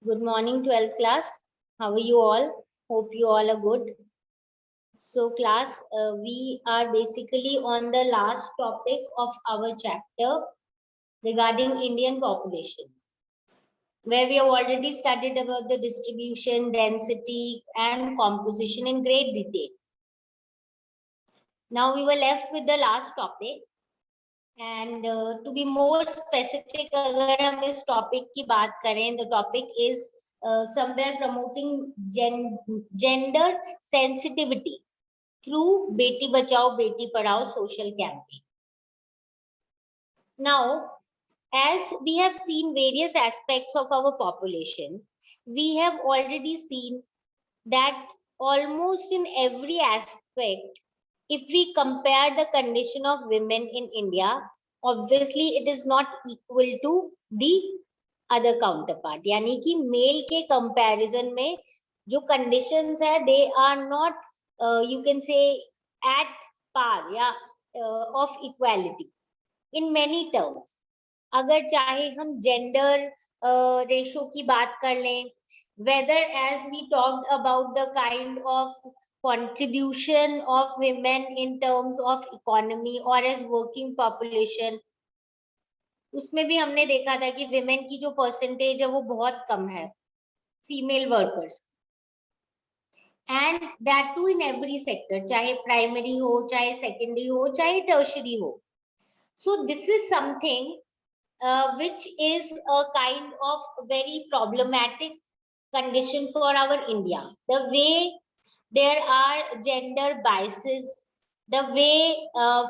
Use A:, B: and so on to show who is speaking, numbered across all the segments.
A: Good morning, 12th class. How are you all? Hope you all are good. So class, we are basically on the last topic of our chapter regarding Indian population, where we have already studied about the distribution, density, and composition in great detail. Now we were left with the last topic. And to be more specific, अगर हम इस topic की बात करें, the topic is somewhere promoting gender sensitivity through Beti Bachao Beti Padhao social campaign. Now, as we have seen various aspects of our population, we have already seen that almost in every aspect, if we compare the condition of women in India, obviously it is not equal to the other counterpart. यानी कि mail के comparison में जो conditions है, they are not you can say at par या of equality in many terms. अगर चाहे हम gender ratio की बात कर लें, whether as we talked about the kind of contribution of women in terms of economy or as working population, उसमें भी हमने देखा था कि women की जो percentage है वो बहुत कम है female workers, and that too in every sector, चाहे primary हो, चाहे secondary हो, चाहे tertiary हो. So this is something which is a kind of very problematic condition for our India. The way there are gender biases, the way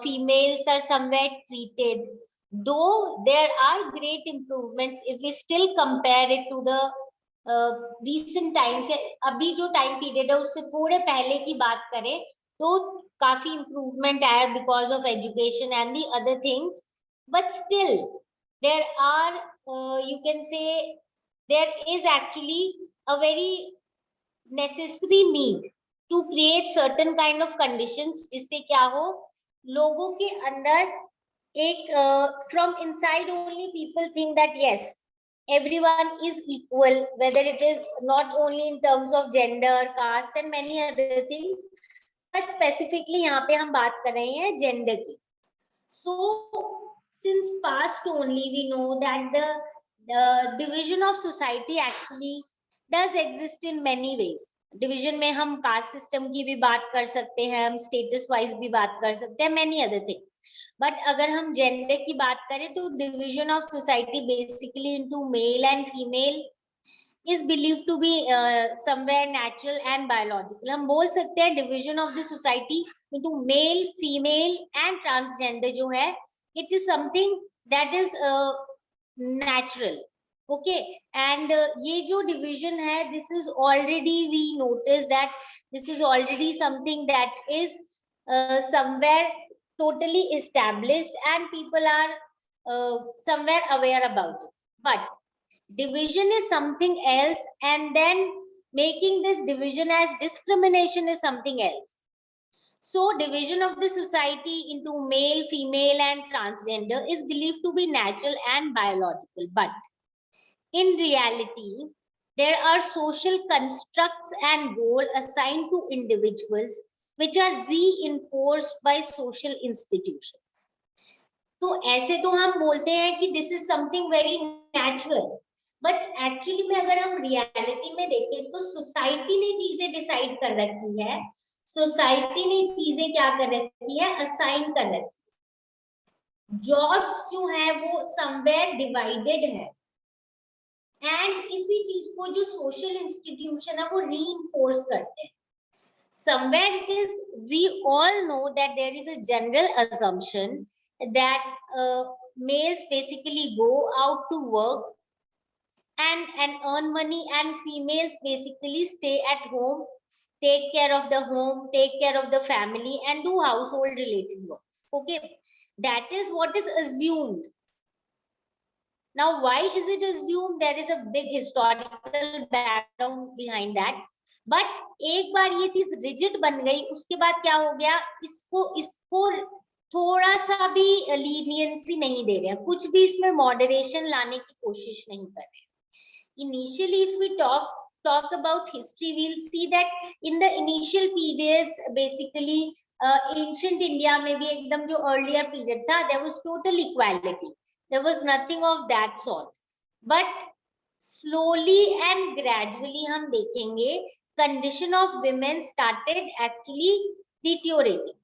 A: females are somewhere treated, though there are great improvements if we still compare it to the recent times. अभी जो time period है उससे थोड़े पहले की बात करें तो काफी improvement आया because of education and the other things, but still there are you can say there is actually a very necessary need to create certain kind of conditions जिससे क्या हो, लोगों के अंदर एक from inside only people think that yes, everyone is equal, whether it is not only in terms of gender, caste and many other things, but specifically यहाँ पे हम बात कर रहे हैं gender की. So since past only we know that the division of society actually does exist in many ways. Division में हम caste system की भी बात कर सकते हैं, हम status wise भी बात कर सकते हैं, many other things. But अगर हम gender की बात करें तो division of society basically into male and female is believed to be somewhere natural and biological. हम बोल सकते हैं division of the society into male, female and transgender जो है, it is something that is natural. Okay, and ये जो division है, this is already we notice that this is already something that is somewhere totally established and people are somewhere aware about it. But division is something else, and then making this division as discrimination is something else. So division of the society into male, female and transgender is believed to be natural and biological, but in reality there are social constructs and goals assigned to individuals which are reinforced by social institutions. तो ऐसे तो हम बोलते हैं कि this is something very natural, but actually में अगर हम reality में देखें तो society ने चीजें decide कर रखी है, society ने चीजें क्या कर रखी है, assign कर रखी है. Jobs जो है वो somewhere divided है, and इसी चीज को जो social institution है वो reinforce करते हैं. Somewhere it is, we all know that there is a general assumption that males basically go out to work and earn money, and females basically stay at home, take care of the home, take care of the family and do household related works. Okay, that is what is assumed. Now why is it assumed? There is a big historical background behind that. But एक बार ये चीज rigid बन गई, उसके बाद क्या हो गया, इसको थोड़ा सा भी लीनियंसी नहीं दे रहे हैं, कुछ भी इसमें मॉडरेशन लाने की कोशिश नहीं कर रहे. initially if we talk about history, we'll see that in the initial periods, basically ancient India में भी एकदम जो earlier period था, there was total equality, there was nothing of that sort. But slowly and gradually हम देखेंगे condition of women started actually deteriorating,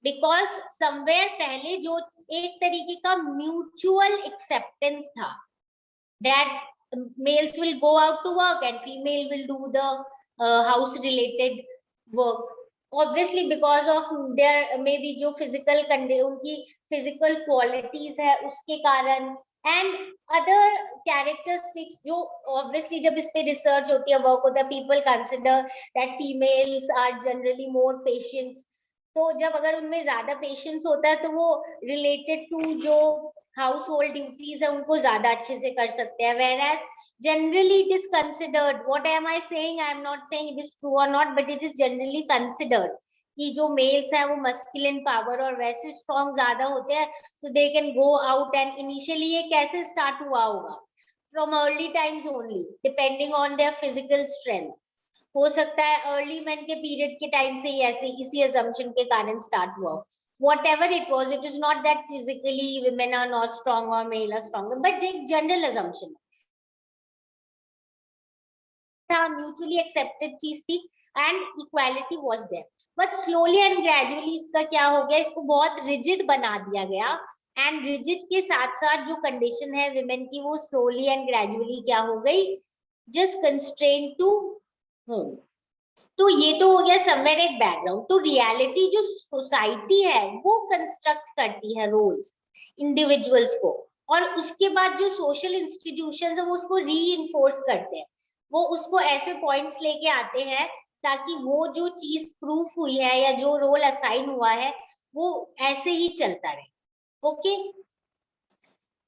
A: because somewhere पहले जो एक तरीके का mutual acceptance था that males will go out to work and female will do the house related work, obviously because of their maybe जो physical उनकी physical qualities है उसके कारण, and other characteristics जो obviously जब इस पे research होती है, work होता है, people consider that females are generally more patient. तो जब अगर उनमें ज्यादा पेशेंस होता है तो वो रिलेटेड टू जो हाउस होल्ड ड्यूटीज है उनको ज्यादा अच्छे से कर सकते हैं, whereas generally it is considered, what am I saying, I am not saying it is true or not, but it is generally considered कि जो मेल्स हैं वो मस्कुलिन पावर और वैसे स्ट्रॉन्ग ज्यादा होते हैं, so they can go out. and initially ये कैसे स्टार्ट हुआ होगा, from early times only, depending on their physical strength. हो सकता है अर्ली मैन के पीरियड के टाइम से ही ऐसे इसी assumption के कारण स्टार्ट हुआ, whatever it was, it is not that physically women are not strong or male are stronger, but एक general assumption था, mutually accepted चीज थी and equality was there. but slowly and gradually इसका क्या हो गया, इसको बहुत rigid बना दिया गया, and rigid के साथ साथ जो condition है women की वो slowly and gradually क्या हो गई, just constrained to home. तो ये तो हो गया समवेयर एक बैकग्राउंड. तो रियलिटी जो सोसाइटी है वो कंस्ट्रक्ट करती है रोल्स इंडिविजुअल्स को, और उसके बाद जो सोशल इंस्टीट्यूशंस है वो उसको रीइंफोर्स करते हैं, वो उसको ऐसे पॉइंट्स लेके आते हैं ताकि वो जो चीज प्रूफ हुई है या जो रोल असाइन हुआ है वो ऐसे ही चलता रहे. ओके,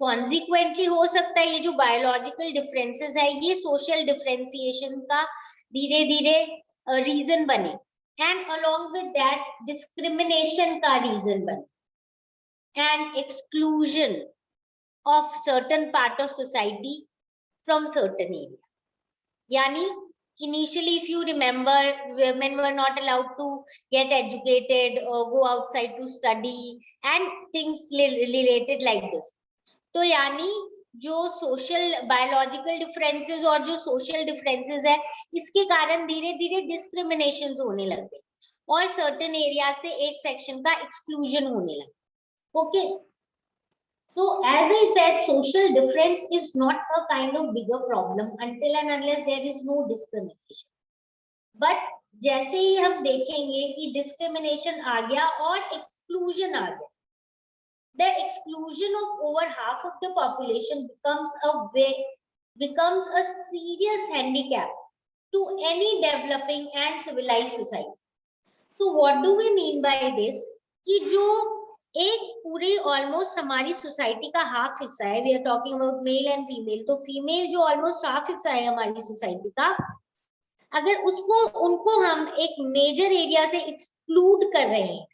A: कॉन्सिक्वेंटली हो सकता है ये जो बायोलॉजिकल डिफरेंसेस है ये सोशल डिफरेंशिएशन का धीरे धीरे रीजन बने, and along with that discrimination का रीजन बने, and exclusion of certain part of society from certain area. यानी initially if you remember, women were not allowed to get educated or go outside to study and things related like this. तो यानी जो social biological differences और जो social differences है इसके कारण धीरे धीरे डिस्क्रिमिनेशन होने लगे और सर्टेन एरिया से एक सेक्शन का एक्सक्लूजन होने लगा. Okay, so as I said, social difference is not a kind of bigger problem until and unless there is no discrimination. but जैसे ही हम देखेंगे कि डिस्क्रिमिनेशन आ गया और एक्सक्लूजन आ गया, the exclusion of over half of the population becomes a serious handicap to any developing and civilized society. So what do we mean by this? कि जो एक पूरी ऑलमोस्ट हमारी सोसाइटी का हाफ हिस्सा है, we are talking about male and female, तो female जो ऑलमोस्ट हाफ हिस्सा है हमारी सोसाइटी का, अगर उसको उनको हम एक मेजर एरिया से एक्सक्लूड कर रहे हैं,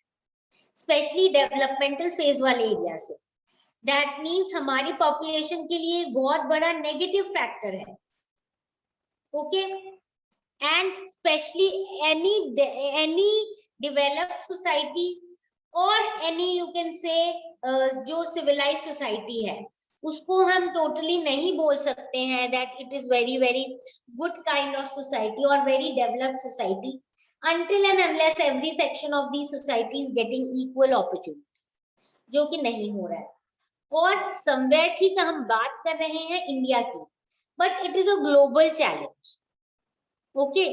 A: स्पेशली डेवलपमेंटल फेज वाले एरिया से, दैट मीन्स हमारी पॉपुलेशन के लिए एक बहुत बड़ा नेगेटिव फैक्टर है. Okay, and specially any developed society और एनी यू कैन से जो सिविलाइज सोसाइटी है उसको हम टोटली नहीं बोल सकते हैं that it is very very good kind of society और very developed society until and unless every section of the society is getting equal opportunity, जो कि नहीं हो रहा है. और somewhere ठीक है हम बात कर रहे हैं इंडिया की, but it is a global challenge. Okay,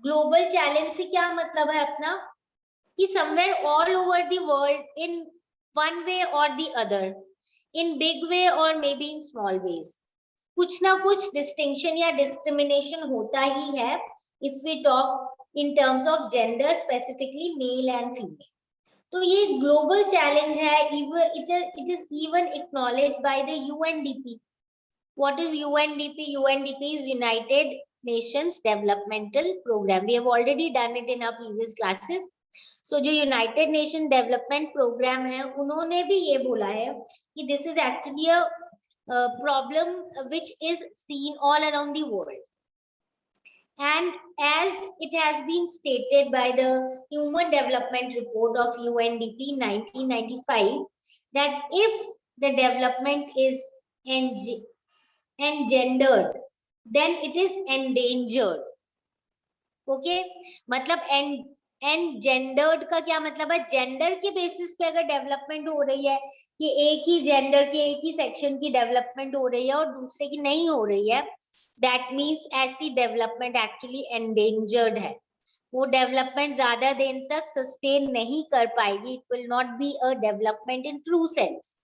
A: global challenge से क्या मतलब है अपना, कि somewhere all over the world in one way or the other, in big way or maybe in small ways, कुछ ना कुछ distinction या discrimination होता ही है if we talk in terms of gender, specifically male and female. तो ये global challenge है, it is even acknowledged by the UNDP. What is UNDP? UNDP is United Nations Developmental Program. We have already done it in our previous classes. So जो United Nation Development Program है उन्होंने भी ये बोला है कि this is actually a problem which is seen all around the world. And as it has been stated by the Human Development Report of UNDP 1995, that if the development is engendered, then it is endangered. Okay मतलब एनजेंडर्ड का क्या मतलब है? Gender के basis पे अगर development हो रही है कि एक ही जेंडर के एक ही सेक्शन की डेवलपमेंट हो रही है और दूसरे की नहीं हो रही है, दैट मीन्स ऐसी डेवलपमेंट एक्चुअली एंडेंजर्ड है. वो डेवलपमेंट ज्यादा दिन तक सस्टेन नहीं कर पाएगी. It will not be a development in true sense.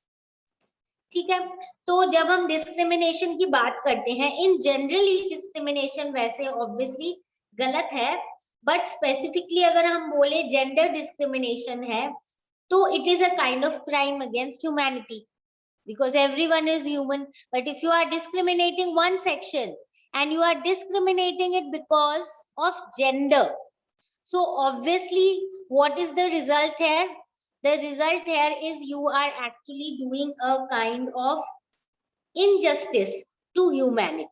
A: ठीक है. तो जब हम डिस्क्रिमिनेशन की बात करते हैं, इन जनरली डिस्क्रिमिनेशन वैसे ऑब्वियसली गलत है, बट स्पेसिफिकली अगर हम बोले जेंडर डिस्क्रिमिनेशन है, तो it is a kind of crime against humanity, because everyone is human. But if you are discriminating one section and you are discriminating it because of gender, so obviously what is the result here? The result here is you are actually doing a kind of injustice to humanity.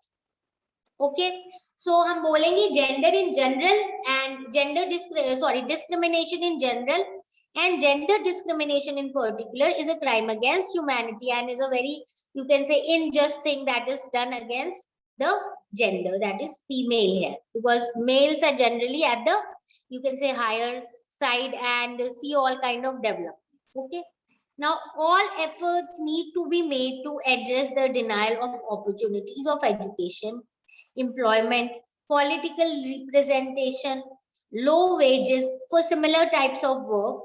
A: Okay, so हम बोलेंगे gender in general and discrimination in general and gender discrimination in particular is a crime against humanity and is a very, you can say, unjust thing that is done against the gender, that is female here, because males are generally at the, you can say, higher side and see all kind of development. Okay, now all efforts need to be made to address the denial of opportunities of education, employment, political representation, low wages for similar types of work,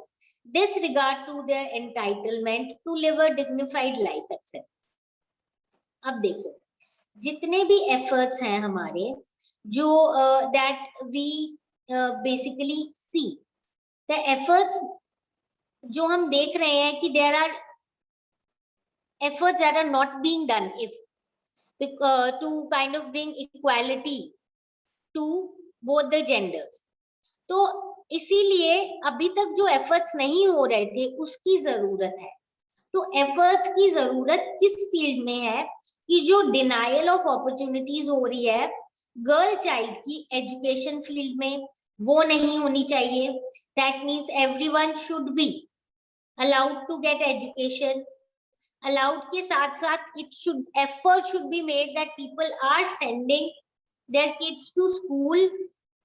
A: disregard to their entitlement to live a dignified life, etc. अब देखो, जितने भी efforts हैं हमारे, जो that we basically see, the efforts जो हम देख रहे हैं कि there are efforts that are not being done if to kind of bring equality to both the genders. तो इसीलिए अभी तक जो एफर्ट्स नहीं हो रहे थे उसकी जरूरत है. तो एफर्ट्स की जरूरत किस फील्ड में है कि जो डिनायल ऑफ अपॉर्चुनिटीज हो रही है गर्ल चाइल्ड की एजुकेशन फील्ड में, वो नहीं होनी चाहिए. That means everyone should be allowed to get education. Allowed के साथ साथ it should effort should be made that people are sending their kids to school,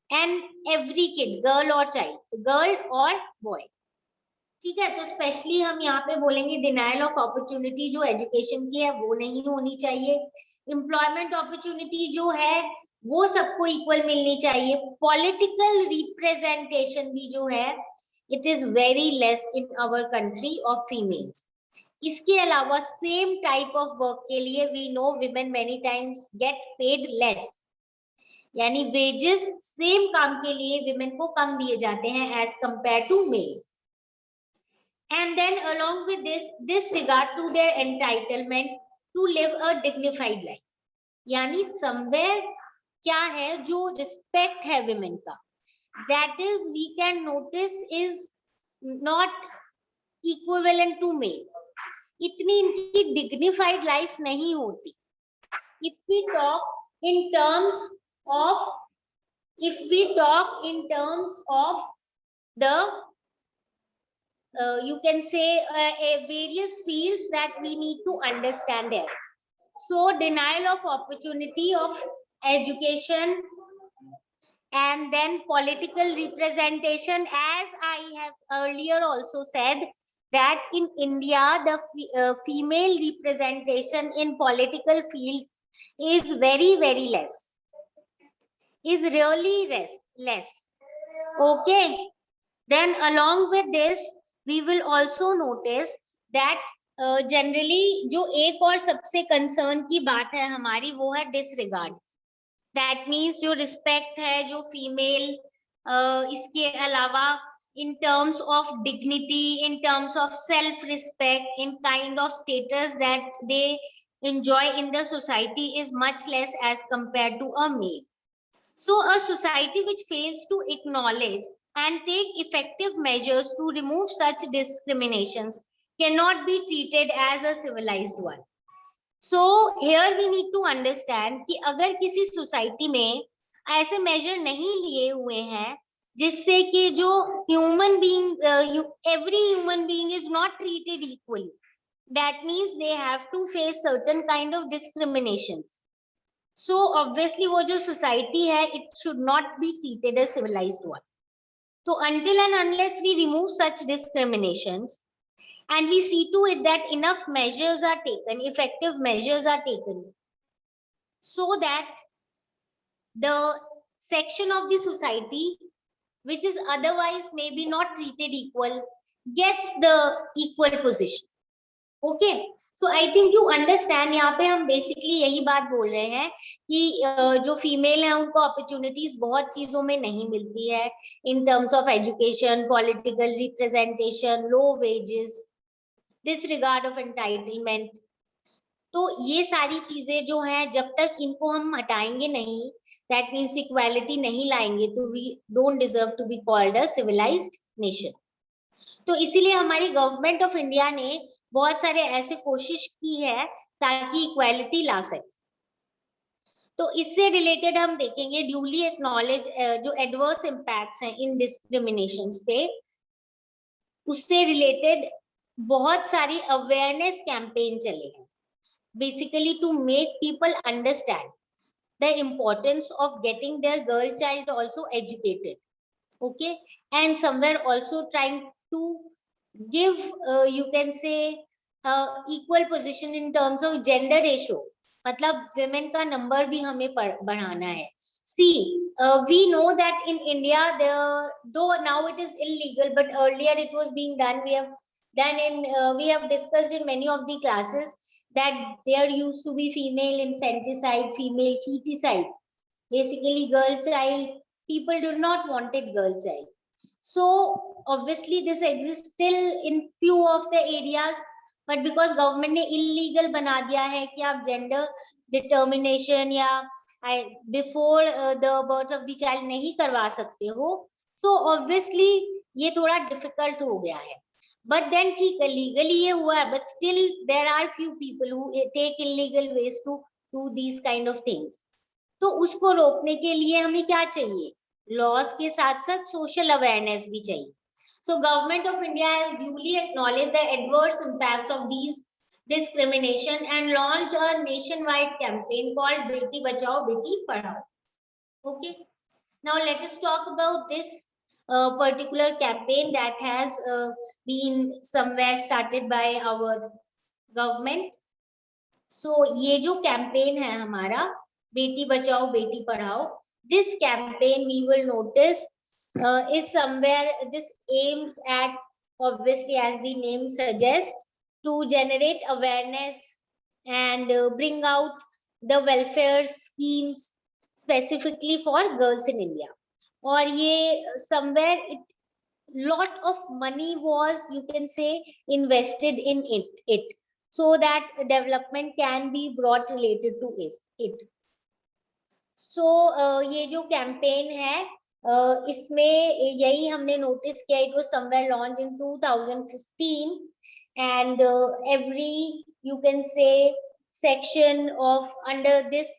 A: and every kid, girl or child, girl or boy. ठीक है. तो specially हम यहाँ पे बोलेंगे डिनायल ऑफ अपॉर्चुनिटी जो एजुकेशन की है वो नहीं होनी चाहिए. एम्प्लॉयमेंट अपॉर्चुनिटी जो है वो सबको इक्वल मिलनी चाहिए. पॉलिटिकल रिप्रेजेंटेशन भी जो है it is very less in our country of females. इसके अलावा सेम टाइप ऑफ वर्क के लिए we know women many times get paid less, यानी वेजेस सेम काम के लिए विमेन को कम दिए जाते हैं as compare to male. And then along with this regard to their entitlement to live a dignified life, यानी समवेयर क्या है जो रिस्पेक्ट है विमेन का, that is we can notice is not equivalent to male. इतनी इनकी dignified life नहीं होती. If we talk in terms of the you can say various fields that we need to understand here. So denial of opportunity of education and then political representation, as I have earlier also said that in India the female representation in political field is very less, is really less. Okay, then along with this we will also notice that generally जो एक और सबसे concern की बात है हमारी वो है disregard. That means जो respect है जो female इसके अलावा in terms of dignity, in terms of self respect, in kind of status that they enjoy in the society is much less as compared to a male. So a society which fails to acknowledge and take effective measures to remove such discriminations cannot be treated as a civilized one. So here we need to understand कि अगर किसी society में ऐसे major नहीं लिए हुए हैं जिससे कि जो human being every human being is not treated equally, that means they have to face certain kind of discriminations. So obviously वो जो society है, it should not be treated as civilized one. So until and unless we remove such discriminations and we see to it that enough measures are taken, effective measures are taken, so that the section of the society which is otherwise maybe not treated equal gets the equal position. Okay, so I think you understand, यहाँ पे हम basically यही बात बोल रहे हैं कि जो फीमेल है उनको अपॉर्चुनिटीज बहुत चीजों में नहीं मिलती है, in terms of education, political representation, low wages, disregard of entitlement. तो ये सारी चीजें जो हैं, जब तक इनको हम हटाएंगे नहीं, दैट मीन्स इक्वालिटी नहीं लाएंगे, तो we don't deserve to be called a civilised nation. तो इसीलिए हमारी गवर्नमेंट ऑफ इंडिया ने बहुत सारे ऐसे कोशिश की है ताकि इक्वालिटी ला सके। तो इससे रिलेटेड हम देखेंगे ड्यूली एक्नॉलेज जो एडवर्स इम्पैक्ट्स हैं इन डिस्क्रिमिनेशंस पे, उससे रिलेटेड बहुत सारी अवेयरनेस कैंपेन चले हैं, basically to make people understand the importance of getting their girl child also educated, okay, and somewhere also trying to give you can say equal position in terms of gender ratio, मतलब women का number भी हमें बढ़ाना है। See, we know that in India though now it is illegal, but earlier it was being done. We have done we have discussed in many of the classes that there used to be female infanticide, female feticide, basically girl child, people do not wanted girl child. So obviously this exists still in few of the areas, but because government ने illegal बना दिया है कि आप gender determination या before the birth of the child नहीं करवा सकते हो, so obviously ये थोड़ा difficult हो गया है। But then ठीक है, legally ये हुआ है, but still there are few people who take illegal ways to do these kind of things. तो उसको रोकने के लिए हमें क्या चाहिए? लॉस के साथ साथ सोशल अवेयरनेस भी चाहिए। So government of India has duly acknowledged the adverse impacts of these discrimination and launched a nationwide campaign called Beti Bachao Beti Padhao. Okay, now let us talk about this particular campaign that has been somewhere started by our government. So ये जो campaign है हमारा Beti Bachao Beti Padhao, this campaign we will notice is somewhere, this aims at, obviously as the name suggests, to generate awareness and bring out the welfare schemes specifically for girls in India. और ये somewhere lot of money was, you can say, invested in it so that development can be brought related to it. So ये जो campaign है, इसमें यही हमने notice किया, it was somewhere launched in 2015 and every, you can say, section of under this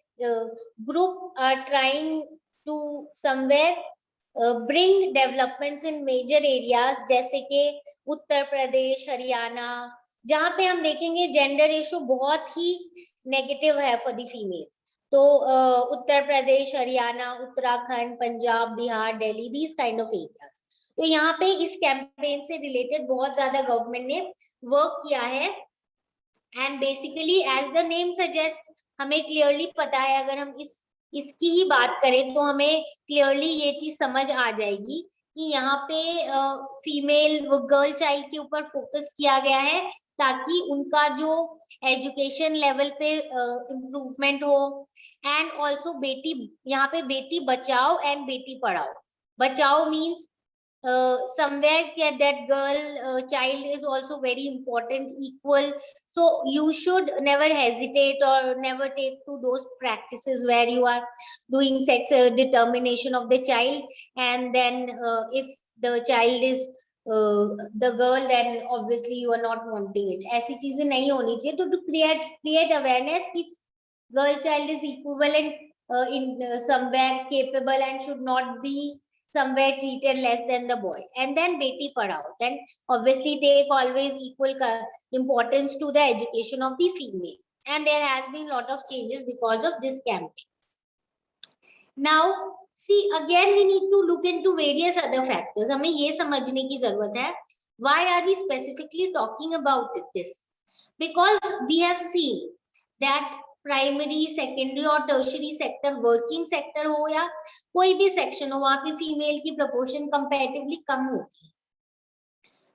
A: group are trying to somewhere bring developments in major areas, जैसे कि उत्तर प्रदेश, हरियाणा, जहाँ पे हम देखेंगे जेंडर रेशो बहुत ही नेगेटिव है फॉर द फीमेल्स। तो Uttar Pradesh, Haryana, Uttarakhand, Punjab, Bihar, Delhi, these kind of areas. तो यहाँ पे इस कैंपेन से रिलेटेड बहुत ज्यादा गवर्नमेंट ने वर्क किया है and basically as the name suggest, हमें क्लियरली पता है, अगर हम इसकी ही बात करें तो हमें क्लियरली ये चीज समझ आ जाएगी कि यहाँ पे फीमेल गर्ल चाइल्ड के ऊपर फोकस किया गया है ताकि उनका जो एजुकेशन लेवल पे इम्प्रूवमेंट हो, एंड ऑल्सो बेटी, यहाँ पे बेटी बचाओ एंड बेटी पढ़ाओ। बचाओ means somewhere that girl child is also very important, equal, so you should never hesitate or never take to those practices where you are doing sex determination of the child, and then if the child is the girl, then obviously you are not wanting it. ऐसी चीजें नहीं होनी चाहिए। तो to create awareness कि girl child is equivalent in somewhere capable and should not be somewhere treated less than the boy. And then beti padhao, then obviously take always equal importance to the education of the female, and there has been lot of changes because of this campaign. Now see, again we need to look into various other factors. हमें ये समझने की जरूरत है, why are we specifically talking about this? Because we have seen that primary, secondary और tertiary sector, working sector हो या कोई भी सेक्शन हो, वहां पे फीमेल की प्रपोर्शन कंपैरेटिवली कम होती है.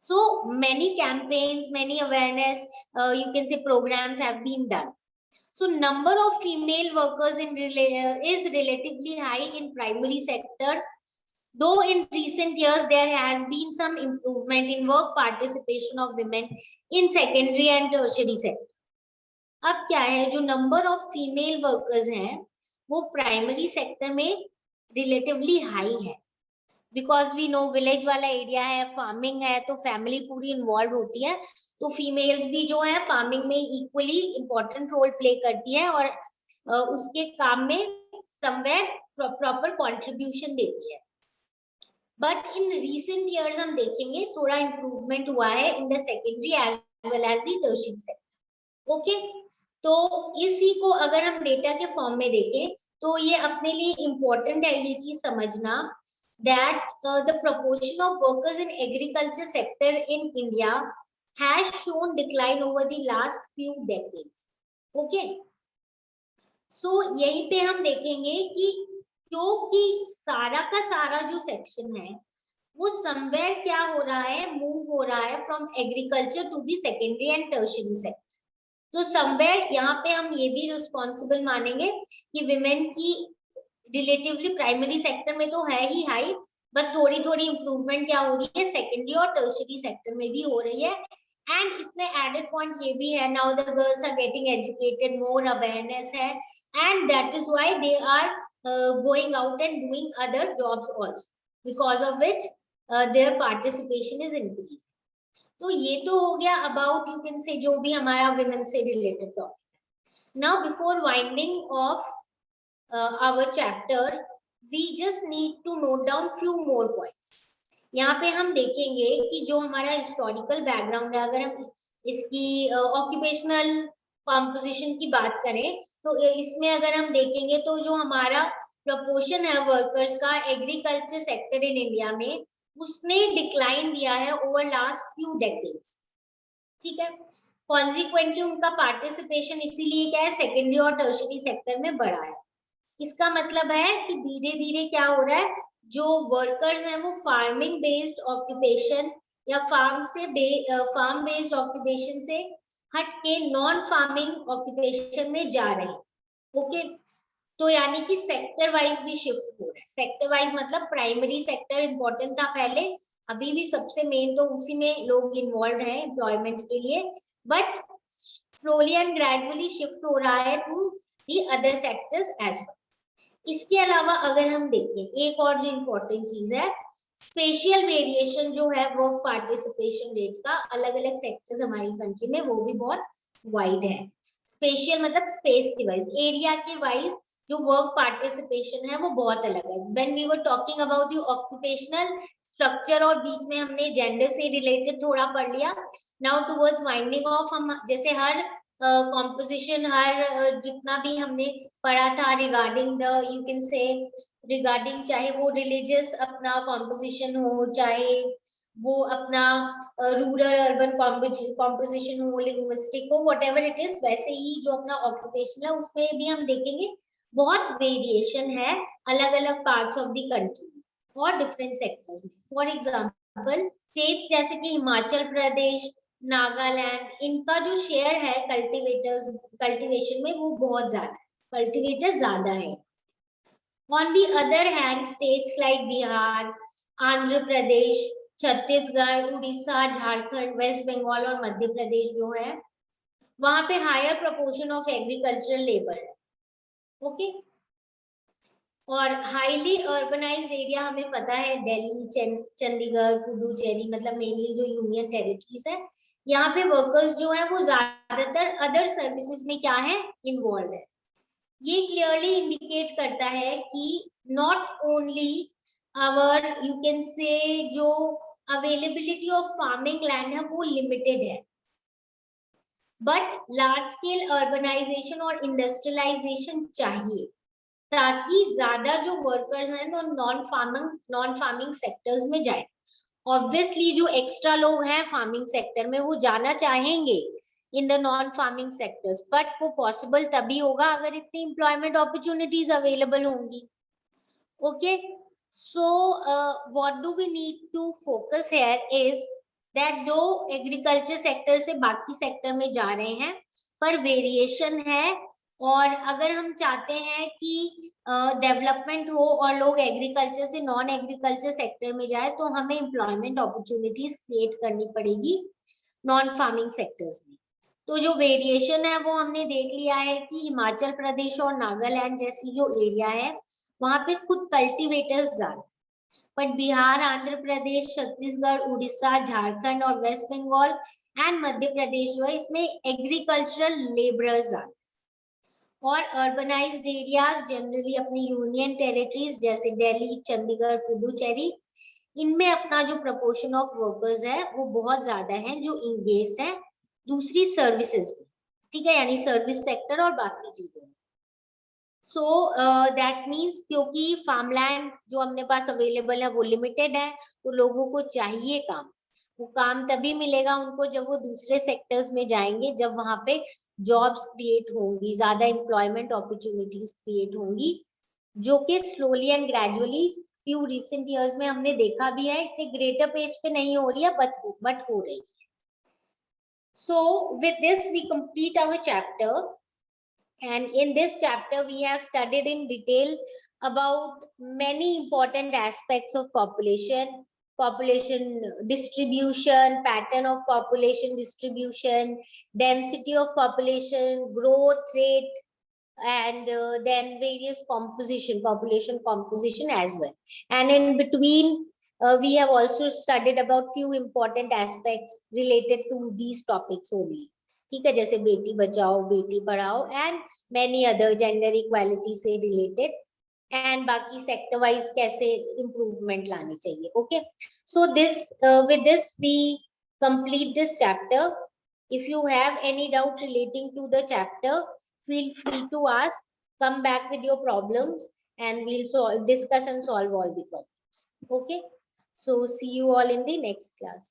A: So many campaigns, many awareness, you can say programs have been done. So number of female workers is relatively high in primary sector, though in recent years there has been some improvement in work participation of women in secondary and tertiary sector. अब क्या है, जो number of female workers हैं वो primary sector में relatively high है, because we know village वाला area है, फार्मिंग है, तो फैमिली पूरी इन्वॉल्व होती है, तो फीमेल्स भी जो है फार्मिंग में इक्वली इम्पोर्टेंट रोल प्ले करती है और उसके काम में समवेयर प्रॉपर कंट्रीब्यूशन देती है. बट इन रीसेंट ईयर्स हम देखेंगे थोड़ा इम्प्रूवमेंट हुआ है in the secondary as well as the tertiary sector. Okay, तो इसी को अगर हम डेटा के फॉर्म में देखें तो ये अपने लिए इम्पोर्टेंट है ये चीज समझना that the proportion of workers in agriculture sector in India has shown decline over the last few decades. Okay, so यहीं पे हम देखेंगे कि क्योंकि सारा का सारा जो सेक्शन है वो समवेयर क्या हो रहा है, मूव हो रहा है from agriculture to the secondary and tertiary sector. तो समवेयर यहाँ पे हम ये भी रिस्पॉन्सिबल मानेंगे कि विमेन की रिलेटिवली प्राइमरी सेक्टर में तो है ही हाई, बट थोड़ी थोड़ी इंप्रूवमेंट क्या हो रही है सेकेंडरी और टर्शियरी सेक्टर में भी हो रही है. एंड इसमें एडेड पॉइंट ये भी है, now the girls are getting educated, more awareness है, and that is why they are going out and doing other jobs also, because of which their participation is increase. तो ये तो हो गया अबाउट यू कैन से जो भी हमारा women से related topic. Now before winding of our chapter we just need to note down few more points. यहाँ पे हम देखेंगे कि जो हमारा हिस्टोरिकल बैकग्राउंड है, अगर हम इसकी ऑक्यूपेशनल कॉम्पोजिशन की बात करें तो इसमें अगर हम देखेंगे तो जो हमारा प्रपोर्शन है वर्कर्स का एग्रीकल्चर सेक्टर इन इंडिया में उसने डिक्लाइन दिया है ओवर लास्ट फ्यू डेकेड्स. ठीक है, कॉन्सिक्वेंटली उनका पार्टिसिपेशन इसीलिए क्या है सेकेंडरी और टर्शियरी सेक्टर में बढ़ा है. इसका मतलब है कि धीरे धीरे क्या हो रहा है, जो वर्कर्स हैं वो फार्मिंग बेस्ड ऑक्यूपेशन या फार्म बेस्ड ऑक्यूपेशन से हट के नॉन फार्मिंग ऑक्यूपेशन में जा रहे हैं. ओके, तो यानी कि सेक्टर वाइज भी शिफ्ट हो रहा है. सेक्टर वाइज मतलब प्राइमरी सेक्टर इंपॉर्टेंट था पहले, अभी भी सबसे मेन तो उसी में लोग इन्वॉल्व हैं एम्प्लॉयमेंट के लिए, but slowly and gradually shift हो रहा है to the other sectors as well. इसके अलावा अगर हम देखें एक और जो इम्पोर्टेंट चीज है, स्पेशियल वेरिएशन जो है वर्क पार्टिसिपेशन रेट का अलग अलग सेक्टर्स हमारी कंट्री में वो भी बहुत वाइड है. स्पेशियल मतलब स्पेस के वाइज, एरिया के वाइज जो वर्क पार्टिसिपेशन है वो बहुत अलग है. When we were talking about the occupational structure और बीच में हमने जेंडर से रिलेटेड थोड़ा पढ़ लिया. नाउ टुवर्ड्स वाइंडिंग ऑफ हम जैसे हर कॉम्पोजिशन हर जितना भी हमने पढ़ा था रिगार्डिंग द यू कैन से रिगार्डिंग चाहे वो रिलीजियस अपना कॉम्पोजिशन हो, चाहे वो अपना रूरल अर्बन कॉम्पोजिशन हो, लिंग्विस्टिक हो, व्हाटएवर इट इज, वैसे ही जो अपना ऑक्यूपेशन है उसमें भी हम देखेंगे बहुत वेरिएशन है अलग अलग पार्ट्स ऑफ द कंट्री और डिफरेंट सेक्टर्स में. फॉर एग्जांपल स्टेट्स जैसे कि हिमाचल प्रदेश, नागालैंड, इनका जो शेयर है कल्टीवेशन में वो बहुत ज्यादा है, कल्टीवेटर्स ज्यादा है. On the other hand states like Bihar, Andhra Pradesh, Chhattisgarh, Orissa, Jharkhand, West Bengal और मध्य प्रदेश जो है वहां पे higher proportion of agricultural labour है. ओके, और हाईली अर्बनाइज्ड एरिया हमें पता है दिल्ली, चंडीगढ़, पुडुचेरी, मतलब मेनली जो यूनियन टेरिटरीज है, यहाँ पे वर्कर्स जो है वो ज्यादातर अदर सर्विसेज में क्या है, इन्वॉल्व है। ये क्लियरली इंडिकेट करता है कि not only our you can say जो अवेलेबिलिटी ऑफ फार्मिंग लैंड है वो लिमिटेड है, बट लार्ज स्केल अर्बनाइजेशन और इंडस्ट्रियलाइजेशन चाहिए, ताकि ज्यादा जो वर्कर्स हैं वो नॉन फार्मिंग सेक्टर्स में जाए। ऑब्वियसली जो एक्स्ट्रा लोग हैं फार्मिंग सेक्टर में वो जाना चाहेंगे in the non farming sectors, but वो पॉसिबल तभी होगा अगर इतनी एम्प्लॉयमेंट अपॉर्चुनिटीज अवेलेबल होंगी। Okay, so what do we need to focus here is that दो एग्रीकल्चर सेक्टर से बाकी सेक्टर में जा रहे हैं, पर वेरिएशन है, और अगर हम चाहते हैं कि डेवलपमेंट हो और लोग एग्रीकल्चर से नॉन एग्रीकल्चर सेक्टर में जाए, तो हमें एम्प्लॉयमेंट अपॉर्चुनिटीज क्रिएट करनी पड़ेगी नॉन फार्मिंग सेक्टर्स में। तो जो वेरिएशन है वो हमने देख लिया है कि हिमाचल प्रदेश और नागालैंड जैसी जो एरिया है वहां पे खुद कल्टीवेटर्स ज्यादा, बट बिहार, आंध्र प्रदेश, छत्तीसगढ़, उड़ीसा, झारखंड और वेस्ट बंगाल एंड मध्य प्रदेश जो है इसमें एग्रीकल्चरल लेबरर्स ज्यादा। और अर्बनाइज्ड एरियाज जनरली अपनी यूनियन टेरिटरीज जैसे दिल्ली, चंडीगढ़, पुडुचेरी, इनमें अपना जो प्रपोर्शन ऑफ वर्कर्स है वो बहुत ज्यादा है जो इंगेज्ड है दूसरी सर्विसेज में, ठीक है, यानी सर्विस सेक्टर और बाकी चीजों में। सो दैट मीन्स क्योंकि फार्मलैंड जो अपने पास अवेलेबल है वो लिमिटेड है, तो लोगों को चाहिए काम, वो काम तभी मिलेगा उनको जब वो दूसरे सेक्टर्स में जाएंगे, जब वहां पे जॉब्स क्रिएट होंगी, ज्यादा एम्प्लॉयमेंट अपॉर्चुनिटीज क्रिएट होंगी, जो कि slowly and gradually few recent years में हमने देखा भी है, इतने ग्रेटर पेस पे नहीं हो रही है बट हो रही है। So with this we complete our chapter, and in this chapter we have studied in detail about many important aspects of population distribution, pattern of population distribution, density of population, growth rate, and then various population composition as well. And in between we have also studied about few important aspects related to these topics only, ठीक है, जैसे Beti Bachao Beti Padhao and many other gender equality से related, and बाकी sector wise कैसे improvement लानी चाहिए। Okay, so this with this we complete this chapter. If you have any doubt relating to the chapter, feel free to ask, come back with your problems, and we'll discuss and solve all the problems. Okay, so see you all in the next class.